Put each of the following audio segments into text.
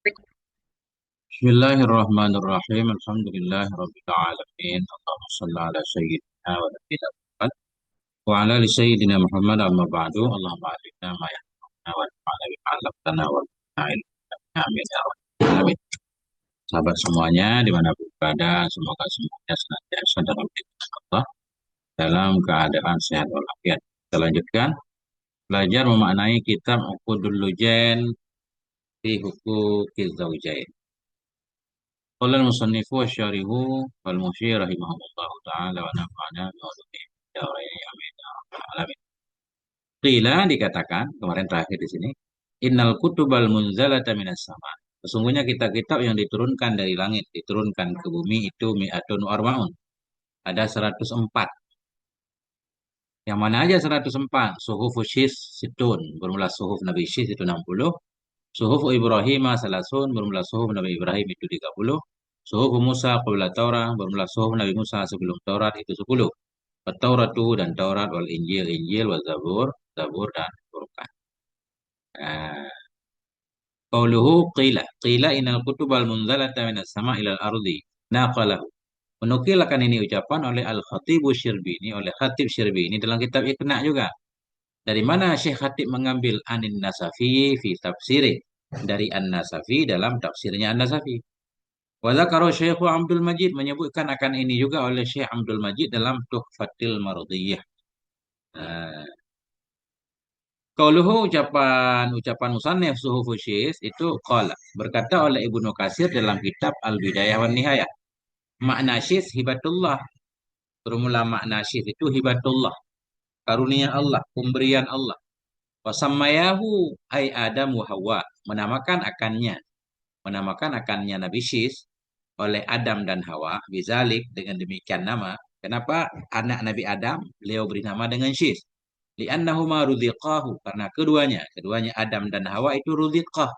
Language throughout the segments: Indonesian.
Bismillahirrahmanirrahim. Alhamdulillahirabbil alamin. Allahumma shalli ala sayyidina wa nabiyyina Muhammad wa ala ali sayyidina Muhammad amma ba'du. Allahumma alimna ma yanfa'una wa anfa'na bima 'allamtana wa zidna ilma. Amin ya rabbal alamin. Sahabat semuanya dimanapun berada, semoga semuanya senantiasa dalam lindungan Allah dalam keadaan sehat walafiat. Kita lanjutkan belajar memaknai kitab Uqudul Lujain fi Huquqiz Zawjain. Qala al-musannifu wa syarihu wal musyir rahimahullahu ta'ala wa nafa'ana bi'ulumihi fid dharain amin ya rabbal alamin. Qila dikatakan kemarin terakhir di sini, innal kutubal munzalata minas sama. Sesungguhnya kitab-kitab yang diturunkan dari langit, diturunkan ke bumi itu mi'atun wa arba'un. Ada 104. Yang mana aja 104? Suhuf Syis situn, bermula suhuf Nabi Syis itu 60. Suhuf Ibrahim salasun, bermula suhuf Nabi Ibrahim itu 30. Suhuf Musa qabla Taurat, bermula suhuf Nabi Musa sebelum Taurat itu 10. Tauratu dan Taurat, wal Injil, Injil, wal Zabur, Zabur dan Furqan. Nah, qauluhu qila, qila inal kutubal munzalata minas sama ilal ardi. Naqalahu. Menukilkan ini ucapan oleh Al-Khatibu Syirbini, oleh Khatib Syirbini dalam kitab Iqna juga. Dari mana Syekh Khatib mengambil Anin Nasafi fi tafsiri? Dari An-Nasafi dalam tafsirnya An-Nasafi. Wa dzakara Syekh Abdul Majid menyebutkan akan ini juga oleh Syekh Abdul Majid dalam Tuhfatil Mardiyah. Nah, qauluhu ucapan musannif Suhufus Syis itu qala berkata oleh Ibnu Katsir dalam kitab Al-Bidayah wan Nihayah. Makna syis hibatullah. Bermula makna syis itu hibatullah, karunia Allah, pemberian Allah. Wasammayahu ay Adam wa Hawa, menamakan akannya Nabi Syis oleh Adam dan Hawa, bizalik dengan demikian nama. Kenapa anak Nabi Adam beliau beri nama dengan Syis? Li'annahuma ruziqahu, karena keduanya Adam dan Hawa itu ruziqah,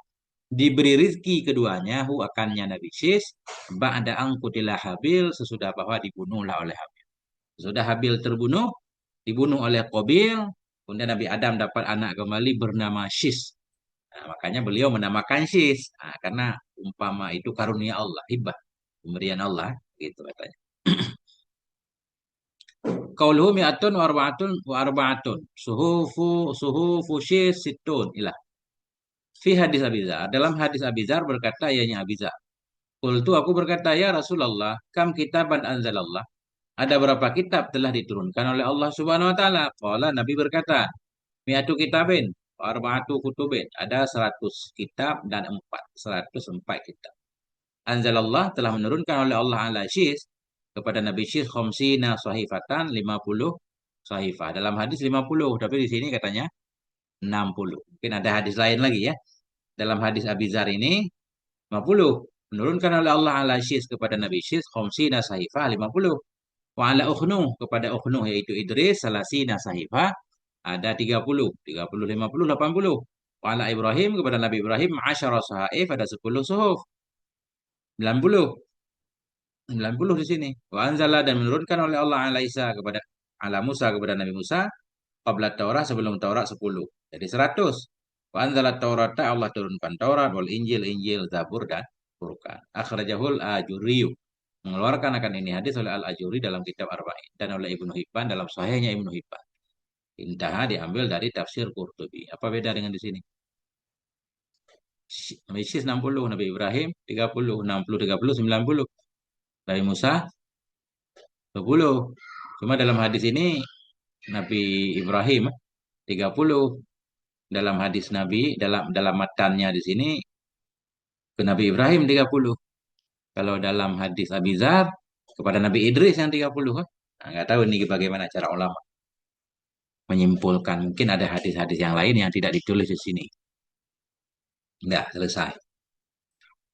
diberi rizki keduanya, hu akannya Nabi Syis, ba'da angkutilah Habil, sesudah bahwa dibunuhlah oleh Habil. Sesudah Habil terbunuh, dibunuh oleh Qabil, kemudian Nabi Adam dapat anak kembali bernama Syis. Nah, makanya beliau menamakan Syis. Nah, karena umpama itu karunia Allah, hibah, pemberian Allah, gitu katanya. Qauluhu mi'atun wa arba'atun. Suhufu Syis situn ilah. Fi hadis Abizar, dalam hadis Abizar berkata ianya Abizar. Qultu aku berkata ya Rasulullah, kam kitaban anzalallah. Ada berapa kitab telah diturunkan oleh Allah Subhanahu wa taala? Qala Nabi berkata, mi'atu kitabin wa arba'atu kutubin. Ada 100 kitab dan 104 kitab. Anzalallah telah menurunkan oleh Allah ala Syis kepada Nabi Syis khamsina sahifatan 50 sahifah. Dalam hadis 50, tapi di sini katanya 60. Mungkin ada hadis lain lagi ya. Dalam hadis Abizar ini 50. Menurunkan oleh Allah ala Syis kepada Nabi Syis khamsina sahifah 50. Wa ala ukhnuh kepada ukhnuh yaitu Idris salasina sahifah ada 30, 30, 50, 80. Wa ala Ibrahim kepada Nabi Ibrahim asyara sahaif ada 10 suhuf. 90. 90 di sini. Wa anzala dan menurunkan oleh Allah ala Isa kepada ala Musa kepada Nabi Musa qabla Taurat sebelum Taurat 10. Jadi 100. Wa anzala Taurata Allah turunkan Taurat wal Injil Injil Zabur dan Furqan. Akhrajahul Ajuriyu mengeluarkan akan ini hadis oleh Al-Ajuri dalam kitab Arba'in dan oleh Ibnu Hibban dalam sahihnya Ibnu Hibban. Intaha diambil dari tafsir Qurtubi. Apa beda dengan di sini? Nabi Syis 60, Nabi Ibrahim 30, 60, 30, 90. Nabi Musa 20. Cuma dalam hadis ini Nabi Ibrahim 30. Dalam hadis Nabi dalam matannya di sini ke Nabi Ibrahim 30. Kalau dalam hadis Abizar kepada Nabi Idris yang 30. Nah, nggak tahu ini bagaimana cara ulama menyimpulkan. Mungkin ada hadis-hadis yang lain yang tidak ditulis di sini. Enggak, selesai.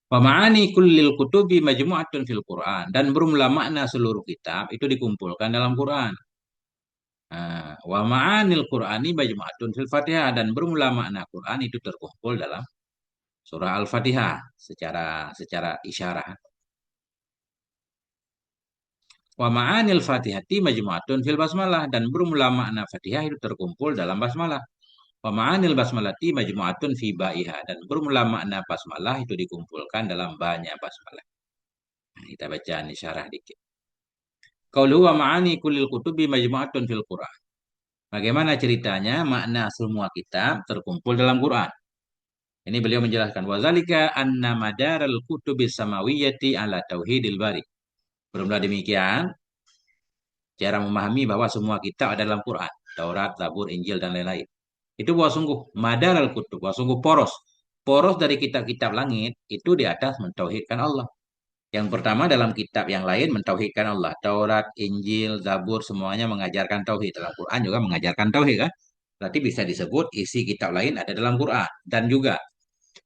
Wa ma'ani kullil kutubi majmu'atun fil Quran. Dan bermula makna seluruh kitab itu dikumpulkan dalam Quran. Wa ma'anil Qur'ani majmu'atun fil Fatihah. Dan bermula makna Quran itu terkumpul dalam surah Al-Fatihah secara isyarah. Wa ma'anil Fatihati majmu'atun fil basmalah. Dan bermula makna Fatihah itu terkumpul dalam basmalah. Wa ma'anil basmalati majmu'atun fi ba'iha. Dan bermula makna basmalah itu dikumpulkan dalam banyak basmalah. Nah, kita baca ini syarah dikit. Qauluhu wa ma'ani kullil kutubi majmu'atun fil Qur'an. Bagaimana ceritanya makna semua kitab terkumpul dalam Quran. Ini beliau menjelaskan wazalika anna madaral kutubis samawiyyati ala tauhidil bari. Bermula demikian cara memahami bahwa semua kitab ada dalam Quran, Taurat, Zabur, Injil dan lain-lain. Itu bahwa sungguh madaral kutub, bahwa sungguh poros. Poros dari kitab-kitab langit itu di atas mentauhidkan Allah. Yang pertama dalam kitab yang lain mentauhidkan Allah. Taurat, Injil, Zabur semuanya mengajarkan tauhid. Dalam Quran juga mengajarkan tauhid kan? Berarti bisa disebut isi kitab lain ada dalam Quran. Dan juga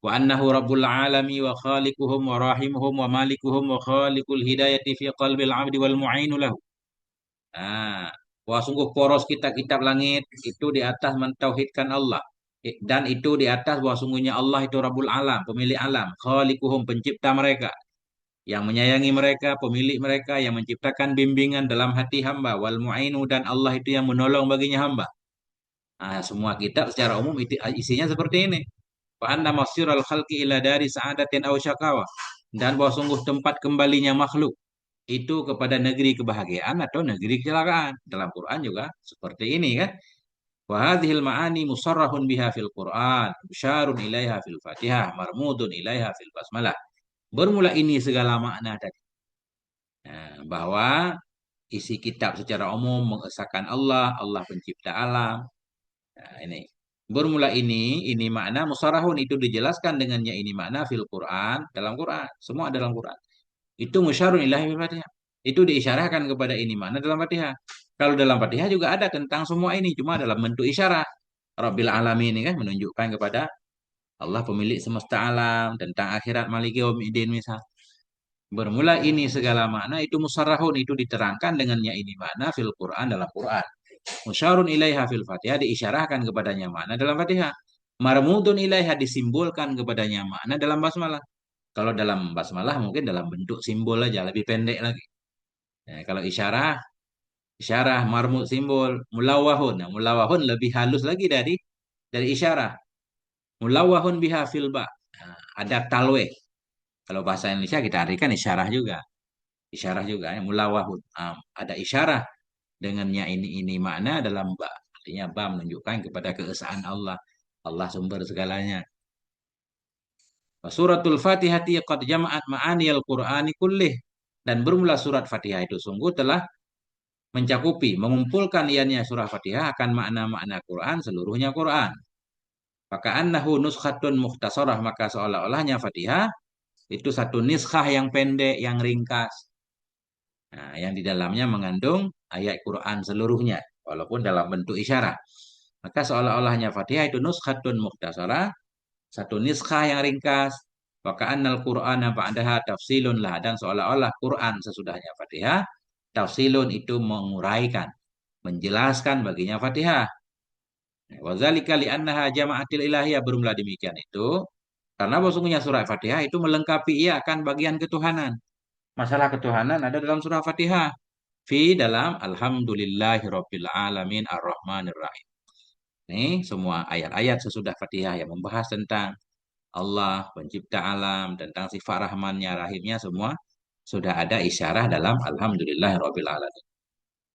wa annahu rabbul alami wa khaliquhum wa rahimuhum wa malikuhum wa khaliqul hidayati fi qalbil abdi wal mu'inu lahu. Nah, wah sungguh poros kitab-kitab langit itu di atas mentauhidkan Allah. Dan itu di atas bahwa sungguhnya Allah itu Rabbul Alam, pemilik alam, Khaliquhum, pencipta mereka, yang menyayangi mereka, pemilik mereka, yang menciptakan bimbingan dalam hati hamba, wal mu'inu, dan Allah itu yang menolong baginya hamba. Nah, semua kitab secara umum itu isinya seperti ini. Fa anna masirul khalqi ila dari sa'adatin aw syaqawa. Dan bahwa sungguh tempat kembalinya makhluk itu kepada negeri kebahagiaan atau negeri kecelakaan. Dalam Quran juga seperti ini kan. Wa hadhil ma'ani musarrahun biha fil Quran, syarun ilaiha fil Fatihah, marmudun ilaiha fil basmalah. Bermula ini segala makna tadi. Nah, bahwa isi kitab secara umum mengesahkan Allah, Allah pencipta alam. Nah, ini. Bermula ini makna musarahun itu dijelaskan dengannya ini makna fil Quran, dalam Quran. Semua dalam Quran. Itu musyarun ilahi fil Fatihah. Itu diisyarahkan kepada ini makna dalam Fatihah. Kalau dalam Fatihah juga ada tentang semua ini, cuma dalam bentuk isyarat. Rabbil alamin ini kan menunjukkan kepada Allah pemilik semesta alam, tentang akhirat maliki yaumiddin misal. Bermula ini segala makna itu musarrahun itu diterangkan dengannya ini makna fil Quran dalam Quran. Musyarun ilaiha fil Fatihah diisyarahkan kepadanya makna dalam Fatihah. Marmudun ilaiha disimbolkan kepadanya makna dalam basmalah. Kalau dalam basmalah mungkin dalam bentuk simbol aja lebih pendek lagi. Nah, kalau isyarah marmud simbol mulawahun. Nah, mulawahun lebih halus lagi dari isyarah. Mulawahun biha fil ba. Nah, ada talwe. Kalau bahasa Indonesia kita artikan isyarah juga. Isyarah juga ya, mulawahun. Ada isyarah dengannya ini makna dalam ba. Artinya ba menunjukkan kepada keesaan Allah. Allah sumber segalanya. Suratul Fatihati qad jama'at ma'aniyal Qur'ani kullih. Dan bermula surat Fatihah itu sungguh telah mencakupi, mengumpulkan ianya surah Fatihah akan makna-makna Quran, seluruhnya Quran. Maka annahu nuskhatun mukhtasarah, maka seolah-olahnya Fatihah itu satu niskhah yang pendek, yang ringkas. Nah, yang di dalamnya mengandung ayat Quran seluruhnya, walaupun dalam bentuk isyarat. Maka seolah-olahnya Fatihah itu nuskhatun mukhtasarah, satu niskhah yang ringkas. Maka annal Quran ba'daha tafsilun lah, dan seolah-olah Quran sesudahnya Fatihah, tafsilun itu menguraikan, menjelaskan baginya Fatihah. Wazalika li'annaha jama'atil ilahiyah, bermula demikian itu karena sesungguhnya surah Fatihah itu melengkapi ia akan bagian ketuhanan. Masalah ketuhanan ada dalam surah Fatihah. Fi dalam Alhamdulillahirabbil alamin arrahmanir rahim. Ini semua ayat-ayat sesudah Fatihah yang membahas tentang Allah, pencipta alam, tentang sifat rahmannya, rahimnya semua sudah ada isyarah dalam Alhamdulillahirabbil alamin.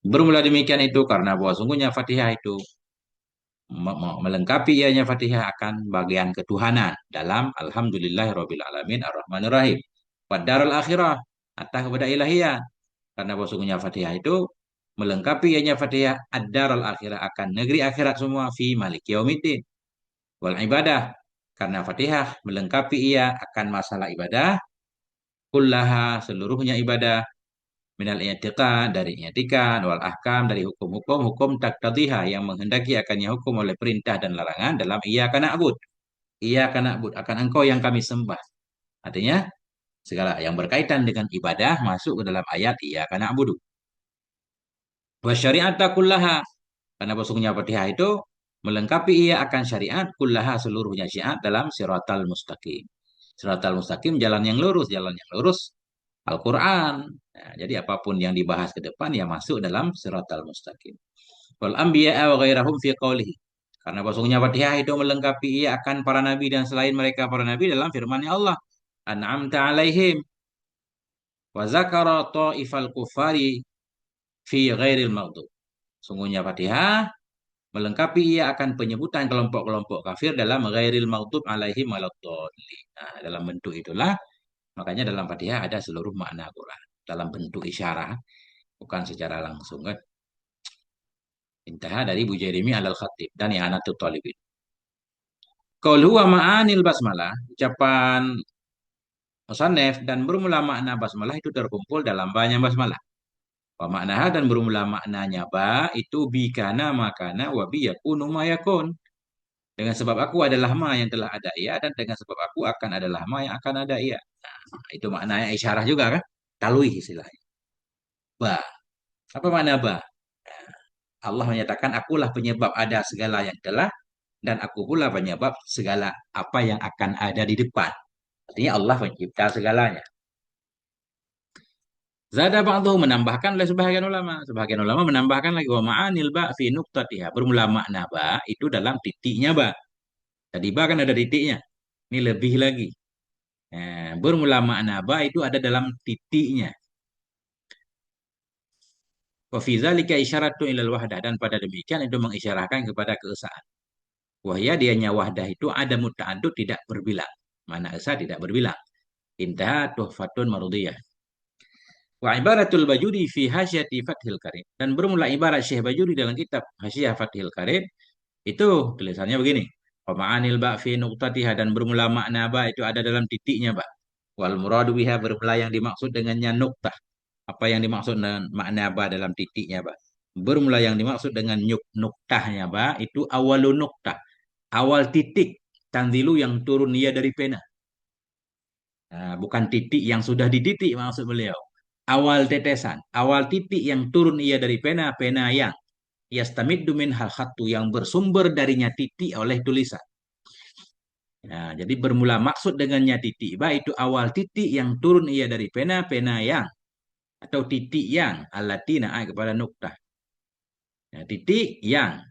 Bermula demikian itu karena bahwa sungguhnya Fatihah itu melengkapi ianya Fatihah akan bagian ketuhanan dalam Alhamdulillahirabbil alamin arrahmanir rahim. Padarul akhirah atau kepada ilahiyah. Karena sesungguhnya Fatihah itu melengkapi ianya Fatihah ad-darul akhirah akan negeri akhirat semua fi maliki yaumiddin wal ibadah. Karena Fatihah melengkapi ia akan masalah ibadah kullaha seluruhnya ibadah minal i'tiqad dari i'tiqad wal ahkam dari hukum-hukum hukum taqtadiha yang menghendaki akannya hukum oleh perintah dan larangan dalam iyyaka na'bud. Iyyaka na'bud akan engkau yang kami sembah. Artinya segala yang berkaitan dengan ibadah masuk ke dalam ayat iyyaka na'budu. Wa syari'ata kullaha karena sesungguhnya Fatihah itu melengkapi ia akan syariat kullaha seluruhnya syariat dalam siratal mustaqim. Siratal mustaqim jalan yang lurus, Al-Quran. Nah, jadi apapun yang dibahas ke depan ya masuk dalam siratal mustaqim. Wal anbiya wa ghairahum fi qawlihi. Karena sesungguhnya Fatihah itu melengkapi ia akan para nabi dan selain mereka para nabi dalam firman Allah. An'amta alaihim wa zakara ta'ifal kufari fi ghairil maghdub. Sungguhnya Fatihah melengkapi ia akan penyebutan kelompok-kelompok kafir dalam ghairil maghdub alaihim waladdallin. Nah, dalam bentuk itulah makanya dalam Fatihah ada seluruh makna Quran dalam bentuk isyarah bukan secara langsung kan. Intaha dari Bujairimi al-Khatib dan I'anatul Talibin. Qaul huwa ma'anil basmalah, ucapan musannef dan bermula makna basmalah itu terkumpul dalam banyak basmalah. Wa maknaha dan bermula maknanya ba itu bikana makana wa bi yakunu ma yakun. Dengan sebab aku adalah ma yang telah ada ia dan dengan sebab aku akan adalah ma yang akan ada ia. Nah, itu maknanya isyarah juga kan? Talwih istilahnya. Ba. Apa makna ba? Allah menyatakan akulah penyebab ada segala yang telah dan aku pula penyebab segala apa yang akan ada di depan. Artinya Allah pencipta segalanya. Zada ba'dhu menambahkan oleh sebahagian ulama. Sebahagian ulama menambahkan lagi wa ma'anil ba fi nuqtatiha. Bermula makna ba itu dalam titiknya ba. Tadi ba kan ada titiknya. Ini lebih lagi. Bermula makna ba itu ada dalam titiknya. Wa fi dzalika isyaratun ilal wahdah dan pada demikian itu mengisyarahkan kepada keesaan. Wahya dianya wahdah itu ada muta'addud tidak berbilang. Mana esa tidak berbilang. Intaha tuhfatun marudiyah. Wa ibaratul Bajuri fi hasyati Fathil Karim. Dan bermula ibarat Syekh Bajuri dalam kitab Hasyiyah Fathil Karim itu tulisannya begini. Wa ma'anil ba fi nuqtatiha dan bermula makna ba itu ada dalam titiknya ba. Wal muradu biha bermula yang dimaksud dengannya nuktah. Apa yang dimaksud dengan makna ba dalam titiknya ba? Bermula yang dimaksud dengan nuktahnya ba itu awalun nuktah. Awal titik tanzilu yang turun ia dari pena. Nah, bukan titik yang sudah diditik maksud beliau. Awal tetesan, awal titik yang turun ia dari pena, pena yang yastamiddu min hal khatu yang bersumber darinya titik oleh tulisan. Nah, jadi bermula maksud dengannya titik ba itu awal titik yang turun ia dari pena, pena yang atau titik yang allati na'a kepada nuktah. Nah, titik yang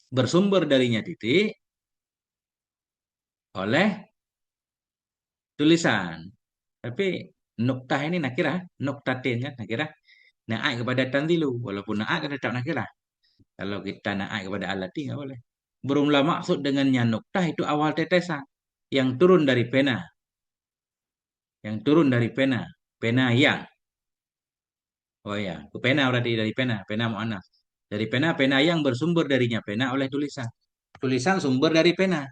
bersumber darinya titik oleh tulisan. Tapi nuktah ini nakirah, nuktatin kan nakirah. Naat kepada tanzilu, walaupun naat kan tetap nakirah. Kalau kita naat kepada alati nggak boleh. Berumlah maksud dengannya nuktah itu awal tetesan yang turun dari pena, yang turun dari pena, pena yang. Oh ya, ke pena berarti dari pena, pena mu'annas. Dari pena, pena yang bersumber darinya pena oleh tulisan. Tulisan sumber dari pena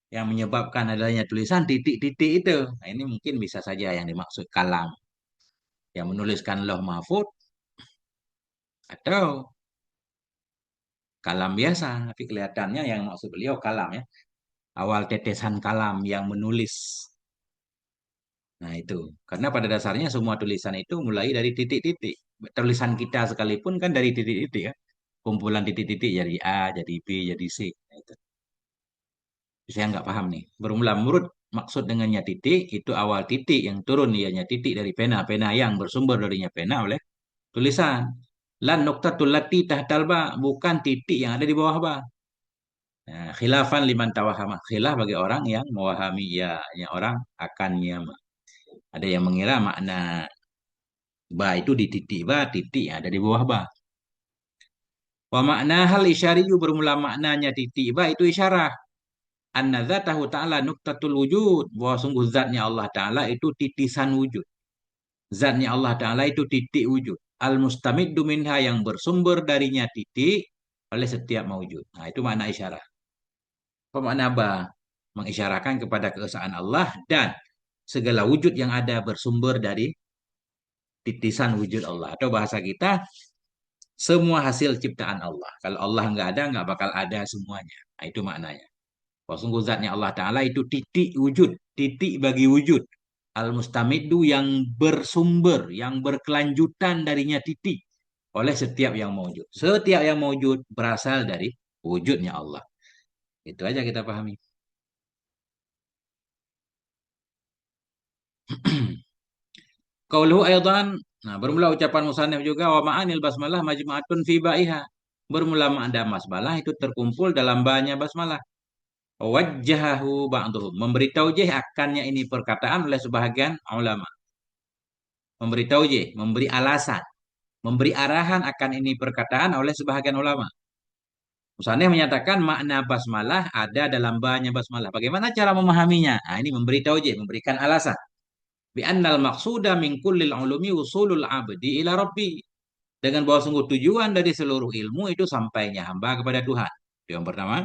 yang menyebabkan adanya tulisan titik-titik itu. Nah, ini mungkin bisa saja yang dimaksud kalam yang menuliskan loh mahfud atau kalam biasa, tapi kelihatannya yang maksud beliau kalam ya. Awal tetesan kalam yang menulis. Nah itu, karena pada dasarnya semua tulisan itu mulai dari titik-titik. Tulisan kita sekalipun kan dari titik-titik ya. Kumpulan titik-titik jadi A, jadi B, jadi C. Nah, itu. Saya nggak paham nih. Bermula menurut maksud dengannya titik, itu awal titik yang turun ianya titik dari pena. Pena yang bersumber darinya pena oleh tulisan. Lan nuktatul lati tahtal ba, bukan titik yang ada di bawah ba. Nah, khilafan liman tawahama. Khilaf bagi orang yang mewahami ya, yang orang akannya. Ada yang mengira makna ba itu di titik ba, titik yang ada di bawah ba. Wa makna hal isyariyu bermula maknanya titik ba itu isyarah. Anna dzatahu ta'ala nuktatul wujud. Bahwa sungguh zatnya Allah Ta'ala itu titisan wujud. Zatnya Allah Ta'ala itu titik wujud. Al-mustamiddu minha yang bersumber darinya titik oleh setiap mawujud. Nah, itu makna isyarah. Apa makna ba? Mengisyarahkan kepada keesaan Allah dan segala wujud yang ada bersumber dari titisan wujud Allah. Atau bahasa kita, semua hasil ciptaan Allah. Kalau Allah nggak ada, nggak bakal ada semuanya. Nah, itu maknanya. Bahwa sungguh zatnya Allah Ta'ala itu titik wujud. Titik bagi wujud. Al-Mustamiddu yang bersumber, yang berkelanjutan darinya titik. Oleh setiap yang mewujud. Setiap yang mewujud berasal dari wujudnya Allah. Itu aja kita pahami. Qauluhu aidan. Nah, bermula ucapan musannif juga wa ma'anil basmalah majmu'atun fi ba'iha. Bermula ma'na basmalah itu terkumpul dalam banya basmalah. Wajjahahu ba'duhum. Memberi taujih akannya ini perkataan oleh sebahagian ulama. Memberi taujih, memberi alasan, memberi arahan akan ini perkataan oleh sebahagian ulama. Musannif menyatakan makna basmalah ada dalam banyak basmalah. Bagaimana cara memahaminya? Nah, ini memberi taujih, memberikan alasan. Bi annal maqsuda min kullil ulumi usulul abdi ila rabbi. Dengan bahwa sungguh tujuan dari seluruh ilmu itu sampainya hamba kepada Tuhan. Itu yang pertama,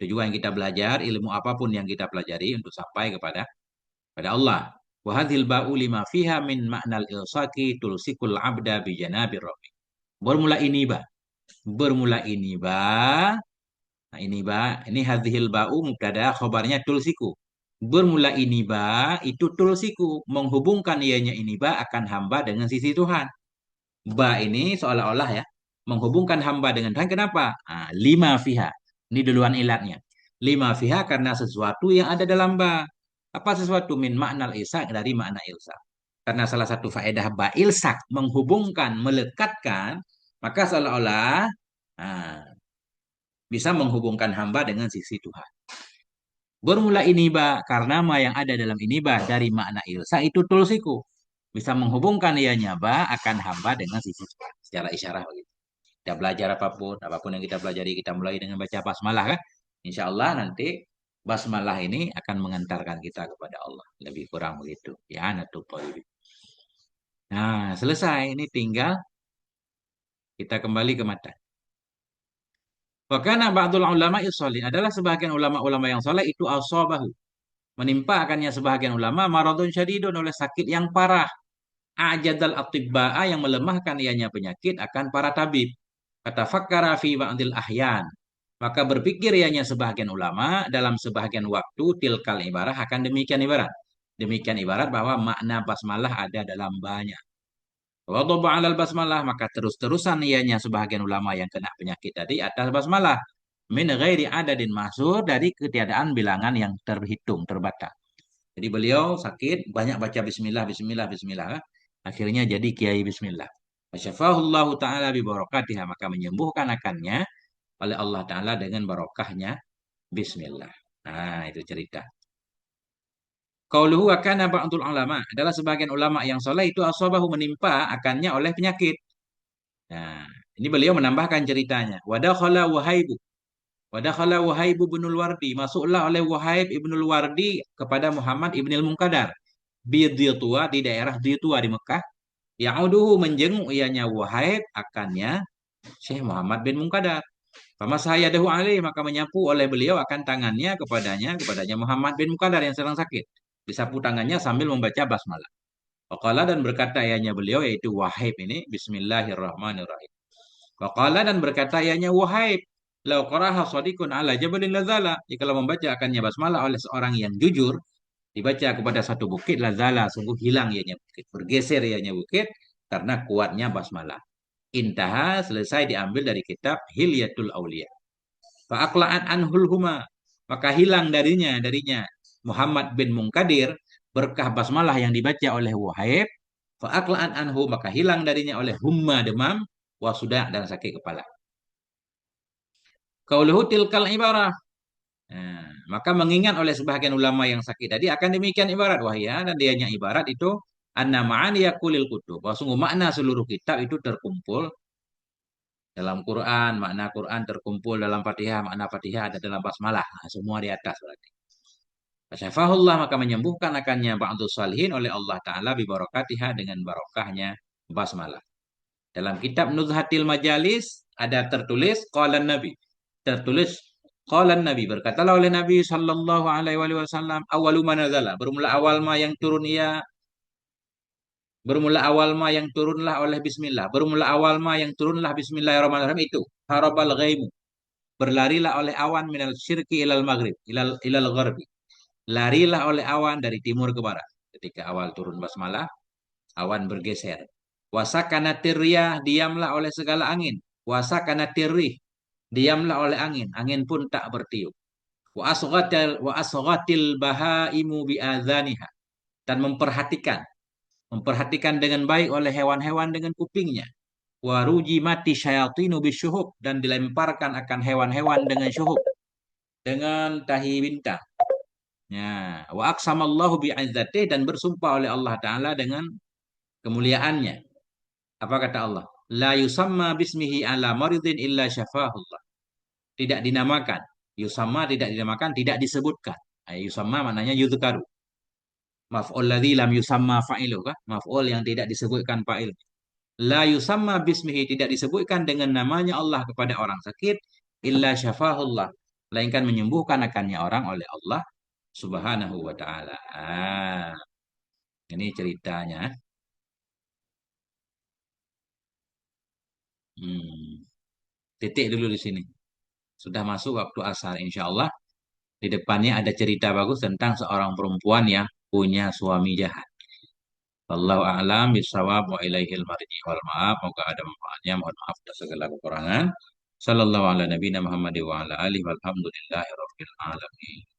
tujuan kita belajar ilmu apapun yang kita pelajari untuk sampai kepada Allah. Wa hadhil ba'u lima fiha min ma'nal ilsaqi tulsikul abda bi janabir rabbi. Bermula ini ba. Bermula ini ba. Nah, ini ba, ini hadhil ba'u mubtada khobarnya tulsiku. Bermula ini ba, itu tulsiku. Menghubungkan ianya ini ba akan hamba dengan sisi Tuhan. Ba ini seolah-olah ya, menghubungkan hamba dengan Tuhan. Kenapa? Ah, lima fiha. Ini duluan ilatnya. Lima fiha karena sesuatu yang ada dalam ba. Apa sesuatu? Min makna ilsak, dari makna ilsak. Karena salah satu faedah ba ilsak, menghubungkan, melekatkan, maka seolah-olah ah, bisa menghubungkan hamba dengan sisi Tuhan. Bermula iniba karena ma yang ada dalam iniba dari makna ilsa itu tulsiku. Bisa menghubungkan ianya ba akan hamba dengan sisi Tuhan. Secara isyarah begitu. Kita belajar apapun, apapun yang kita pelajari, kita mulai dengan baca basmalah kan. Insya Allah nanti basmalah ini akan mengantarkan kita kepada Allah. Lebih kurang begitu. Ya, natu Nah, selesai. Ini tinggal kita kembali ke mata. Wakana ba'dul ulama isolin adalah sebagian ulama-ulama yang soleh itu asobahu. Menimpa akannya sebagian ulama maradun syadidun oleh sakit yang parah. Ajadal atibba'a yang melemahkan ianya penyakit akan para tabib. Kata fakkara fi ba'dil ahyan. Maka berpikir ianya sebagian ulama dalam sebagian waktu tilkal ibarah akan demikian ibarat. Demikian ibarat bahwa makna basmalah ada dalam banyak. Wadhabu 'alal basmalah maka terus-terusan ianya sebahagian ulama yang kena penyakit tadi atas basmalah min ghairi adadin mahsur dari ketiadaan bilangan yang terhitung terbatas. Jadi beliau sakit banyak baca bismillah bismillah bismillah akhirnya jadi kiai bismillah. Fasyafahullahu taala bi barakatiha maka menyembuhkan akannya oleh Allah taala dengan barokahnya bismillah. Nah, itu cerita. Qauluhu wa kana ba'dul ulama adalah sebagian ulama yang soleh itu asabahu menimpa akannya oleh penyakit. Nah, ini beliau menambahkan ceritanya. Wadakhala Wahaibu. Wadakhala Wahaibu binul Wardi. Masuklah oleh Wahaib ibnul Wardi kepada Muhammad ibnul Munkadar. Bidhitua di daerah Dhitua di Mekah. Ya'uduhu menjenguk ianya Wahaib akannya Syekh Muhammad bin Munkadar. Fama dahu alaih maka menyapu oleh beliau akan tangannya kepadanya Muhammad bin Munkadar yang sedang sakit. Disapu tangannya sambil membaca basmalah. Waqala dan berkata ianya beliau yaitu Wahib ini Bismillahirrahmanirrahim. Waqala dan berkata ianya Wahib, lau qaraha shadiqun ala jabalin lazala. Jikalau membaca akannya basmalah oleh seorang yang jujur, dibaca kepada satu bukit lazala, sungguh hilang ianya bukit, bergeser ianya bukit karena kuatnya basmalah. Intaha selesai diambil dari kitab Hilyatul Auliya. Fa'aqla'an anhul huma. Maka hilang darinya Muhammad bin Munkadir berkah basmalah yang dibaca oleh Wahib. Fa'aqla'an anhu maka hilang darinya oleh humma demam wasuda dan sakit kepala. Qauluhu tilkal ibarah. Nah, maka mengingat oleh sebahagian ulama yang sakit tadi akan demikian ibarat wahya dan dianya ibarat itu anna ma'ani yakulil kutub. Bahwa sungguh makna seluruh kitab itu terkumpul dalam Quran, makna Quran terkumpul dalam Fatihah, makna Fatihah ada dalam basmalah. Nah, semua di atas berarti. Fasyafahullah maka menyembuhkan akannya ba'du salihin oleh Allah Ta'ala bibarakatiha dengan barokahnya basmalah. Dalam kitab Nuzhatil Majalis ada tertulis qala Nabi. Tertulis qala Nabi berkatalah oleh Nabi sallallahu alaihi wasallam awalu manazala bermula awal ma yang turun ia bermula awal ma yang turunlah oleh bismillah bermula awal ma yang turunlah bismillahirrahmanirrahim itu harabal ghaimu berlarilah oleh awan minal syirki ilal maghrib ilal gharbi larilah oleh awan dari timur ke barat ketika awal turun basmalah awan bergeser wasakana tirriyah diamlah oleh segala angin wasakana tirrih diamlah oleh angin angin pun tak bertiup wa asghatil bahaimu biadzaniha dan memperhatikan dengan baik oleh hewan-hewan dengan kupingnya Waruji mati syayatinu bisyuhub, dan dilemparkan akan hewan-hewan dengan syuhub, dengan tahi bintang. Ya, wa aqsamallahu bi'izzati, dan bersumpah oleh Allah Ta'ala dengan kemuliaannya. Apa kata Allah? La yusamma bismihi ala maridin illa syafahullah. Tidak dinamakan. Yusamma tidak dinamakan, tidak disebutkan. Yusamma maknanya yudhkaru. Maf'ul ladzi lam yusamma fa'iluh, kah? Maf'ul yang tidak disebutkan fa'il. La yusamma bismihi, tidak disebutkan dengan namanya Allah kepada orang sakit, illa syafahullah, melainkan menyembuhkan akannya orang oleh Allah Subhanahu wa taala. Ini ceritanya. Hmm, titik dulu di sini. Sudah masuk waktu asar, insya Allah. Di depannya ada cerita bagus tentang seorang perempuan yang punya suami jahat. Wallahu a'lam bishawab wa ilaihil marji wal ma'af. Moga ada manfaatnya. Mohon maaf atas segala kekurangan. Sallallahu ala nabiyina Muhammad wa ala alihi walhamdulillahi rabbil alamin.